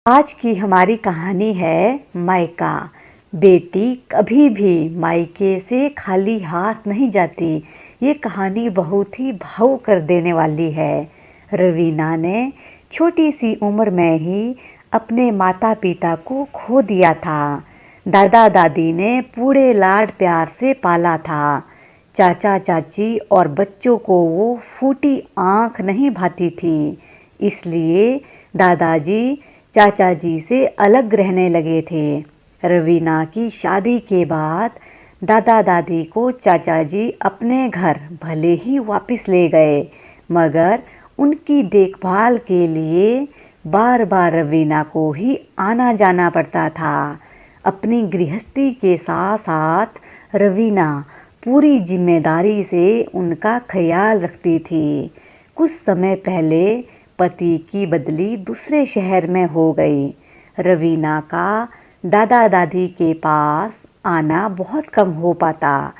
आज की हमारी कहानी है मायका। बेटी कभी भी मायके से खाली हाथ नहीं जाती। ये कहानी बहुत ही भावुक कर देने वाली है। रवीना ने छोटी सी उम्र में ही अपने माता पिता को खो दिया था। दादा दादी ने पूरे लाड प्यार से पाला था। चाचा चाची और बच्चों को वो फूटी आँख नहीं भाती थी। इसलिए दादाजी चाचा जी से अलग रहने लगे थे। रवीना की शादी के बाद दादा दादी को चाचा जी अपने घर भले ही वापस ले गए, मगर उनकी देखभाल के लिए बार बार रवीना को ही आना जाना पड़ता था। अपनी गृहस्थी के साथ साथ रवीना पूरी जिम्मेदारी से उनका ख्याल रखती थी। कुछ समय पहले पति की बदली दूसरे शहर में हो गई। रवीना का दादा दादी के पास आना बहुत कम हो पाता।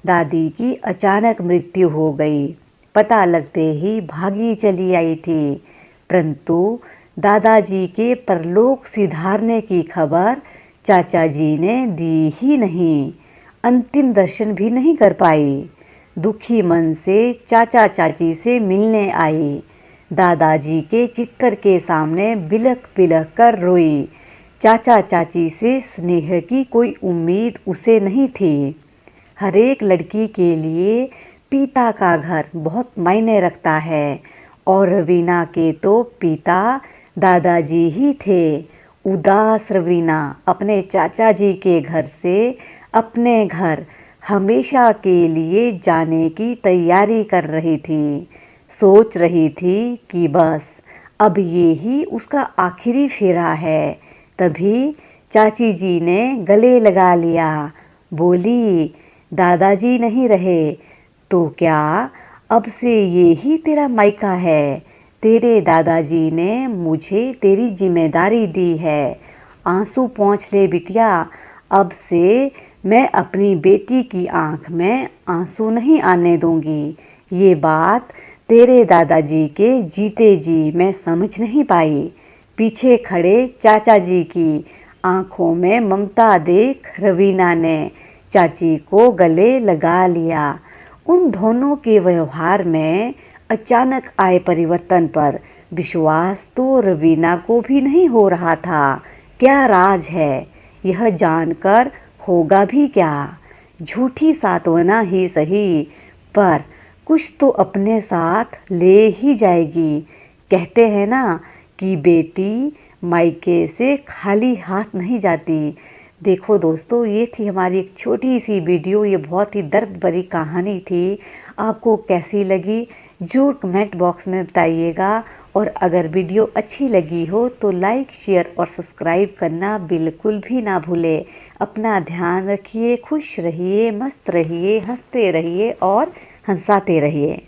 दादी की अचानक मृत्यु हो गई। पता लगते ही भागी चली आई थी, परंतु दादाजी के परलोक सिधारने की खबर चाचा जी ने दी ही नहीं। अंतिम दर्शन भी नहीं कर पाई। दुखी मन से चाचा चाची से मिलने आई। दादाजी के चित्तर के सामने बिलख बिलख कर रोई। चाचा चाची से स्नेह की कोई उम्मीद उसे नहीं थी। हर एक लड़की के लिए पिता का घर बहुत मायने रखता है, और रवीना के तो पिता दादाजी ही थे। उदास रवीना अपने चाचा जी के घर से अपने घर हमेशा के लिए जाने की तैयारी कर रही थी। सोच रही थी कि बस अब ये ही उसका आखिरी फेरा है। तभी चाची जी ने गले लगा लिया। बोली, दादाजी नहीं रहे तो क्या अब से ये ही तेरा मायका है? तेरे दादाजी ने मुझे तेरी जिम्मेदारी दी है। आंसू पोंछ ले बिटिया, अब से मैं अपनी बेटी की आंख में आंसू नहीं आने दूंगी। ये बात तेरे दादाजी के जीते जी मैं समझ नहीं पाई। पीछे खड़े चाचा जी की आंखों में ममता देख रवीना ने चाची को गले लगा लिया। उन दोनों के व्यवहार में अचानक आए परिवर्तन पर विश्वास तो रवीना को भी नहीं हो रहा था। क्या राज है, यह जानकर होगा भी क्या? झूठी सांत्वना ही सही, पर कुछ तो अपने साथ ले ही जाएगी। कहते हैं ना कि बेटी मायके से खाली हाथ नहीं जाती। देखो दोस्तों, ये थी हमारी एक छोटी सी वीडियो। ये बहुत ही दर्द भरी कहानी थी। आपको कैसी लगी जरूर कमेंट बॉक्स में बताइएगा। और अगर वीडियो अच्छी लगी हो तो लाइक, शेयर और सब्सक्राइब करना बिल्कुल भी ना भूलें। अपना ध्यान रखिए, खुश रहिए, मस्त रहिए, हंसते रहिए और हंसाते रहिए।